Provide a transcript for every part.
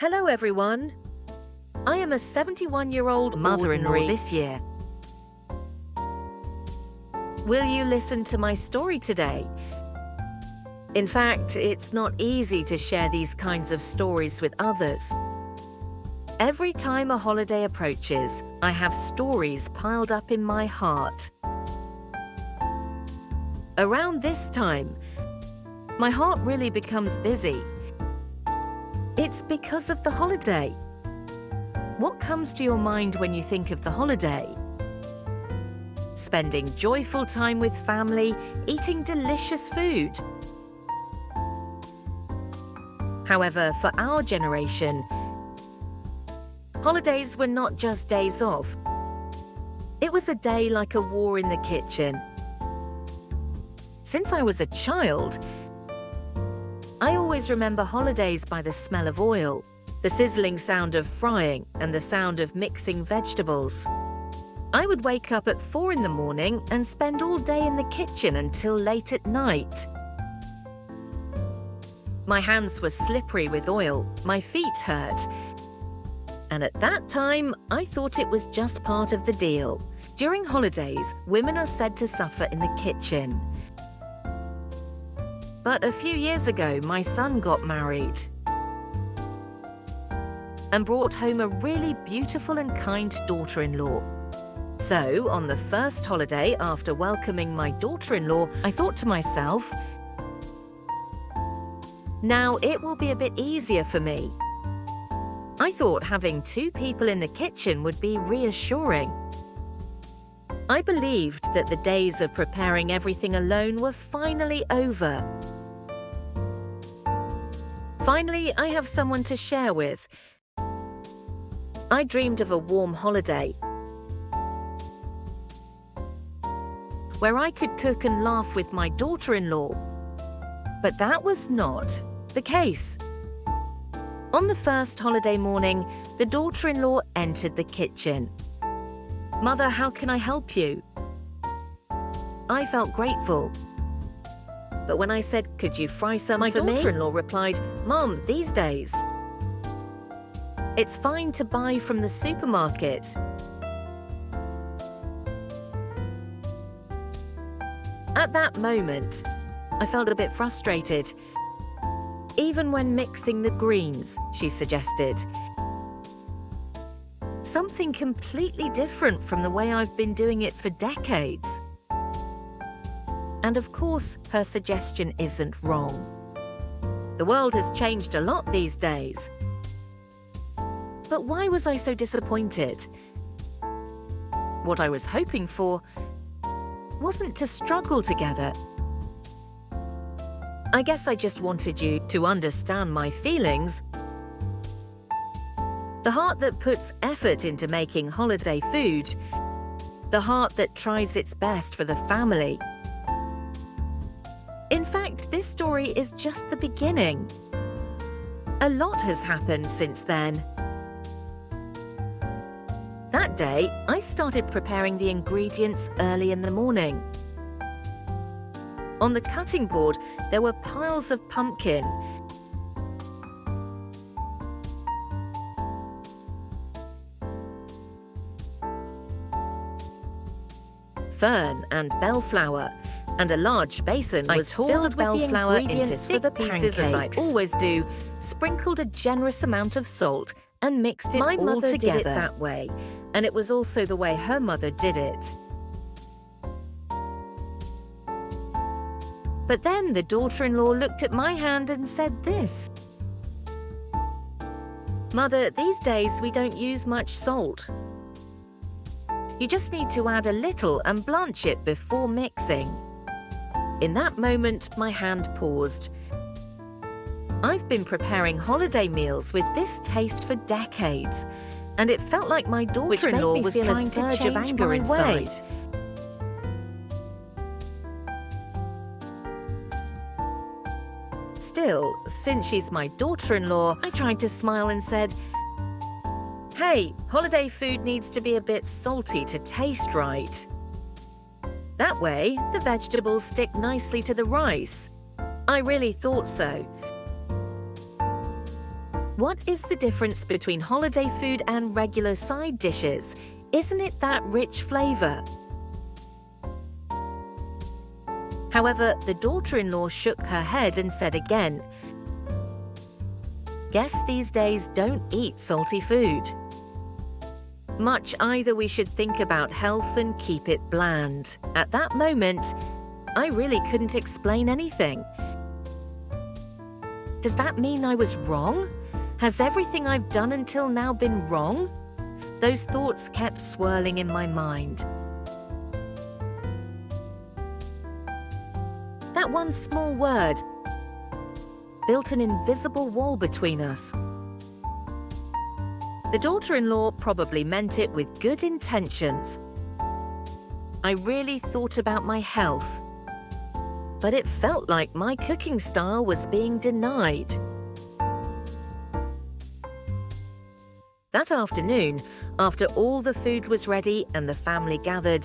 Hello everyone. I am a 71-year-old mother-in-law this year. Will you listen to my story today? In fact, it's not easy to share these kinds of stories with others. Every time a holiday approaches, I have stories piled up in my heart. Around this time, my heart really becomes busy. It's because of the holiday. What comes to your mind when you think of the holiday? Spending joyful time with family, eating delicious food. However, for our generation, holidays were not just days off. It was a day like a war in the kitchen. Since I was a child, I always remember holidays by the smell of oil, the sizzling sound of frying, and the sound of mixing vegetables. I would wake up at 4 in the morning and spend all day in the kitchen until late at night. My hands were slippery with oil, my feet hurt. And at that time, I thought it was just part of the deal. During holidays, women are said to suffer in the kitchen. But a few years ago, my son got married and brought home a really beautiful and kind daughter-in-law. So, on the first holiday after welcoming my daughter-in-law, I thought to myself, now it will be a bit easier for me. I thought having 2 people in the kitchen would be reassuring. I believed that the days of preparing everything alone were finally over. Finally, I have someone to share with. I dreamed of a warm holiday where I could cook and laugh with my daughter-in-law. But that was not the case. On the first holiday morning, the daughter-in-law entered the kitchen. "Mother, how can I help you?" I felt grateful. But when I said, "Could you fry some for me?" My daughter-in-law replied, "Mom, these days, it's fine to buy from the supermarket." At that moment, I felt a bit frustrated. "Even when mixing the greens," she suggested. Something completely different from the way I've been doing it for decades. And of course, her suggestion isn't wrong. The world has changed a lot these days. But why was I so disappointed? What I was hoping for wasn't to struggle together. I guess I just wanted you to understand my feelings. The heart that puts effort into making holiday food. The heart that tries its best for the family. In fact, this story is just the beginning. A lot has happened since then. That day, I started preparing the ingredients early in the morning. On the cutting board, there were piles of pumpkin, fern and bellflower, and a large basin was filled with bellflower into thick pieces, as I always do, sprinkled a generous amount of salt, and mixed it all together. My mother did it that way, and it was also the way her mother did it. But then the daughter-in-law looked at my hand and said this. "Mother, these days we don't use much salt. You just need to add a little and blanch it before mixing." In that moment, my hand paused. I've been preparing holiday meals with this taste for decades, and it felt like my daughter-in-law was trying to change anger inside. Still, since she's my daughter-in-law, I tried to smile and said, "Hey, holiday food needs to be a bit salty to taste right. That way, the vegetables stick nicely to the rice." I really thought so. What is the difference between holiday food and regular side dishes? Isn't it that rich flavor? However, the daughter-in-law shook her head and said again, "Guests these days don't eat salty food. Much either we should think about health and keep it bland." At that moment, I really couldn't explain anything. Does that mean I was wrong? Has everything I've done until now been wrong? Those thoughts kept swirling in my mind. That one small word built an invisible wall between us. The daughter-in-law probably meant it with good intentions. I really thought about my health, but it felt like my cooking style was being denied. That afternoon, after all the food was ready and the family gathered,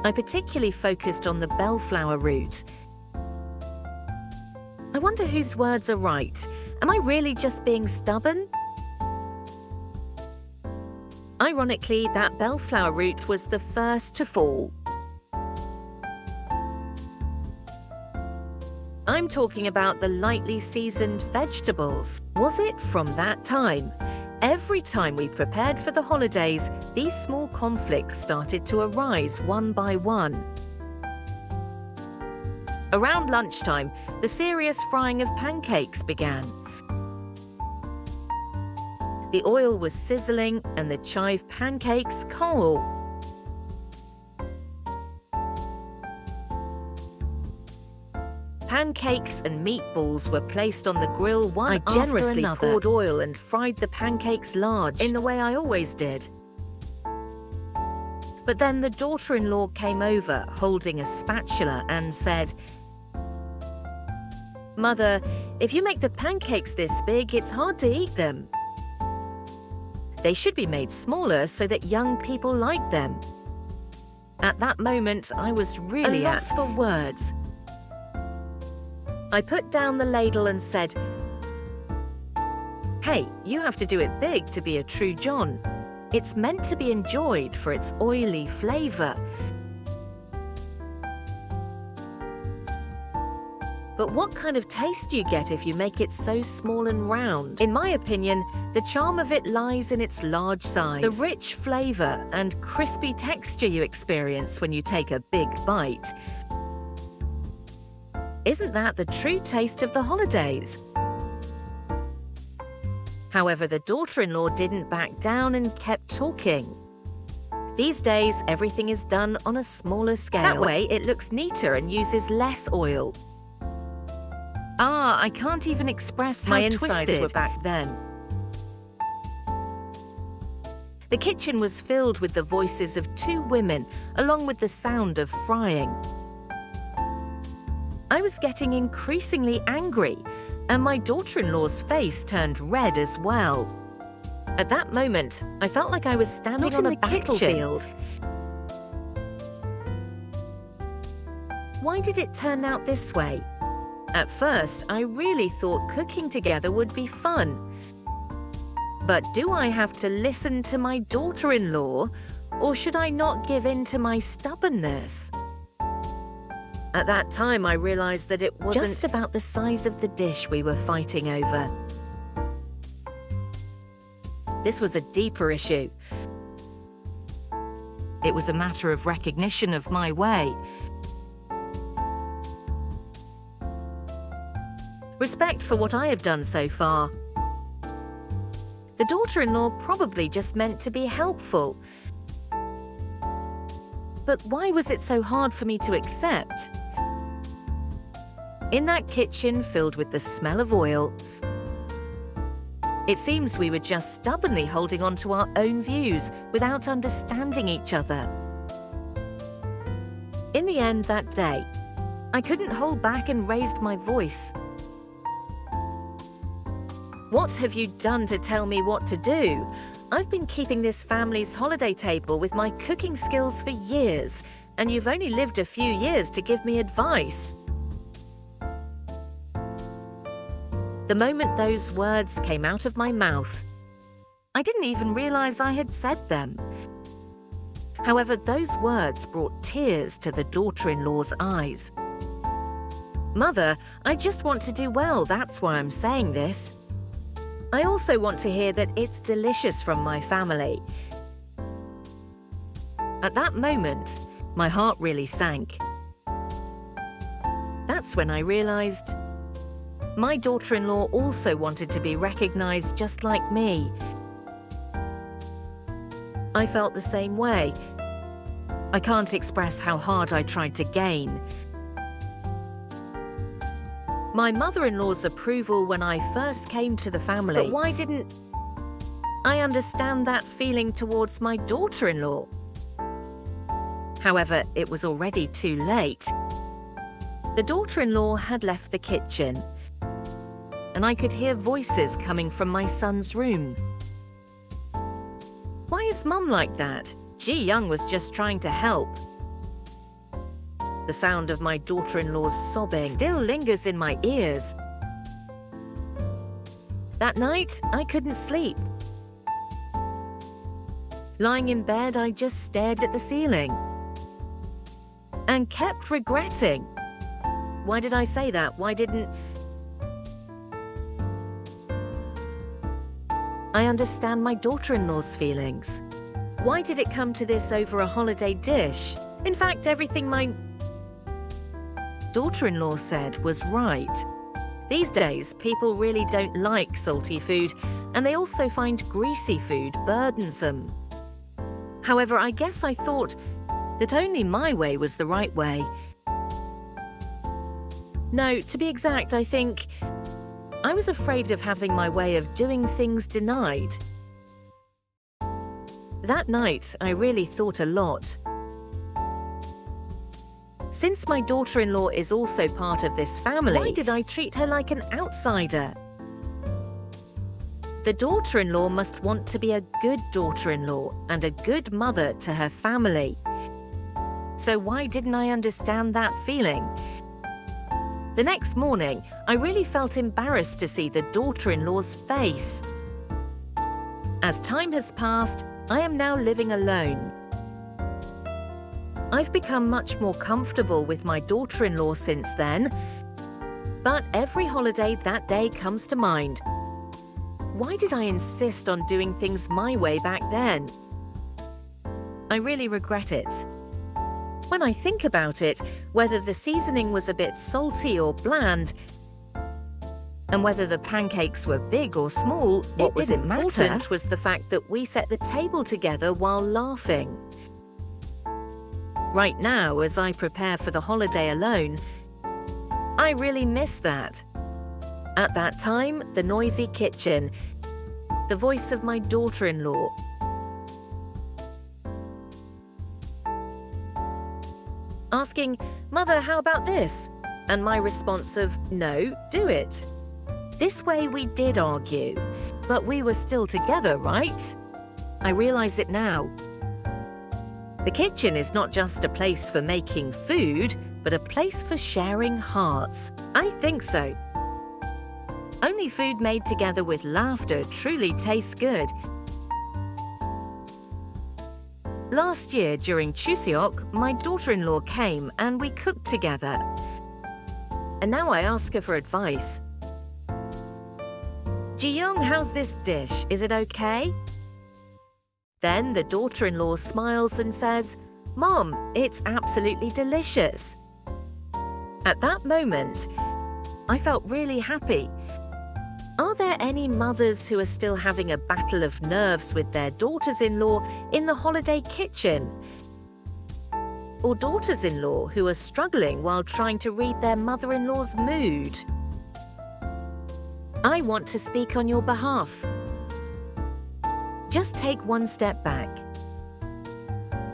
I particularly focused on the bellflower root. I wonder whose words are right. Am I really just being stubborn? Ironically, that bellflower root was the first to fall. I'm talking about the lightly seasoned vegetables. Was it from that time? Every time we prepared for the holidays, these small conflicts started to arise one by one. Around lunchtime, the serious frying of pancakes began. The oil was sizzling and the chive pancakes cold. Pancakes and meatballs were placed on the grill one after another. I generously poured oil and fried the pancakes large, in the way I always did. But then the daughter-in-law came over, holding a spatula, and said, "Mother, if you make the pancakes this big, it's hard to eat them. They should be made smaller so that young people like them." At that moment, I was really at a loss for words. I put down the ladle and said, "Hey, you have to do it big to be a true John. It's meant to be enjoyed for its oily flavor." But what kind of taste do you get if you make it so small and round? In my opinion, the charm of it lies in its large size, the rich flavor and crispy texture you experience when you take a big bite. Isn't that the true taste of the holidays? However, the daughter-in-law didn't back down and kept talking. These days, everything is done on a smaller scale. That way, it looks neater and uses less oil. I can't even express how my insides were back then. The kitchen was filled with the voices of two women, along with the sound of frying. I was getting increasingly angry, and my daughter-in-law's face turned red as well. At that moment, I felt like I was standing on a battlefield. Why did it turn out this way? At first, I really thought cooking together would be fun. But do I have to listen to my daughter-in-law, or should I not give in to my stubbornness? At that time, I realized that it wasn't just about the size of the dish we were fighting over. This was a deeper issue. It was a matter of recognition of my way. Respect for what I have done so far. The daughter-in-law probably just meant to be helpful. But why was it so hard for me to accept? In that kitchen filled with the smell of oil, it seems we were just stubbornly holding on to our own views without understanding each other. In the end that day, I couldn't hold back and raised my voice. "What have you done to tell me what to do? I've been keeping this family's holiday table with my cooking skills for years, and you've only lived a few years to give me advice." The moment those words came out of my mouth, I didn't even realize I had said them. However, those words brought tears to the daughter-in-law's eyes. "Mother, I just want to do well, that's why I'm saying this. I also want to hear that it's delicious from my family." At that moment, my heart really sank. That's when I realized my daughter-in-law also wanted to be recognized just like me. I felt the same way. I can't express how hard I tried to gain my mother-in-law's approval when I first came to the family. But why didn't I understand that feeling towards my daughter-in-law? However, it was already too late. The daughter-in-law had left the kitchen, and I could hear voices coming from my son's room. "Why is Mum like that? Ji Young was just trying to help." The sound of my daughter-in-law's sobbing still lingers in my ears. That night, I couldn't sleep. Lying in bed, I just stared at the ceiling and kept regretting. Why did I say that? Why didn't I understand my daughter-in-law's feelings? Why did it come to this over a holiday dish? In fact, everything my daughter-in-law said was right. These days, people really don't like salty food, and they also find greasy food burdensome. However, I guess I thought that only my way was the right way. No, to be exact, I think I was afraid of having my way of doing things denied. That night, I really thought a lot. Since my daughter-in-law is also part of this family, why did I treat her like an outsider? The daughter-in-law must want to be a good daughter-in-law and a good mother to her family. So why didn't I understand that feeling? The next morning, I really felt embarrassed to see the daughter-in-law's face. As time has passed, I am now living alone. I've become much more comfortable with my daughter-in-law since then, but every holiday that day comes to mind. Why did I insist on doing things my way back then? I really regret it. When I think about it, whether the seasoning was a bit salty or bland, and whether the pancakes were big or small, what was important was the fact that we set the table together while laughing. Right now, as I prepare for the holiday alone, I really miss that. At that time, the noisy kitchen, the voice of my daughter-in-law, asking, "Mother, how about this?" And my response of, "No, do it." This way we did argue, but we were still together, right? I realize it now. The kitchen is not just a place for making food, but a place for sharing hearts. I think so. Only food made together with laughter truly tastes good. Last year during Chuseok, my daughter-in-law came and we cooked together. And now I ask her for advice. "Ji-young, how's this dish? Is it okay?" Then the daughter-in-law smiles and says, "Mom, it's absolutely delicious." At that moment, I felt really happy. Are there any mothers who are still having a battle of nerves with their daughters-in-law in the holiday kitchen? Or daughters-in-law who are struggling while trying to read their mother-in-law's mood? I want to speak on your behalf. Just take one step back.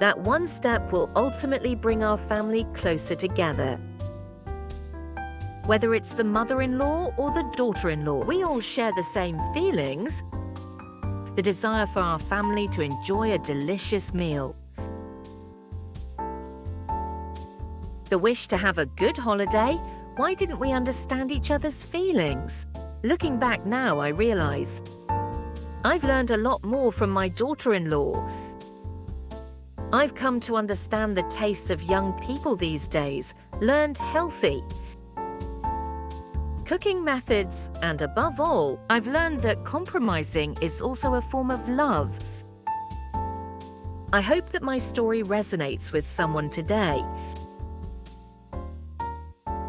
That one step will ultimately bring our family closer together. Whether it's the mother-in-law or the daughter-in-law, we all share the same feelings. The desire for our family to enjoy a delicious meal. The wish to have a good holiday. Why didn't we understand each other's feelings? Looking back now, I realize I've learned a lot more from my daughter-in-law. I've come to understand the tastes of young people these days, learned healthy cooking methods, and above all, I've learned that compromising is also a form of love. I hope that my story resonates with someone today.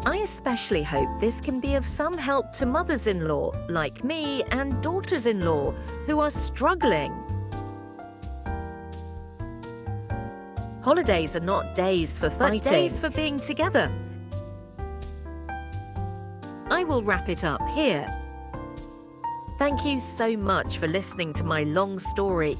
I especially hope this can be of some help to mothers-in-law like me and daughters-in-law who are struggling. Holidays are not days for fighting, but days for being together. I will wrap it up here. Thank you so much for listening to my long story.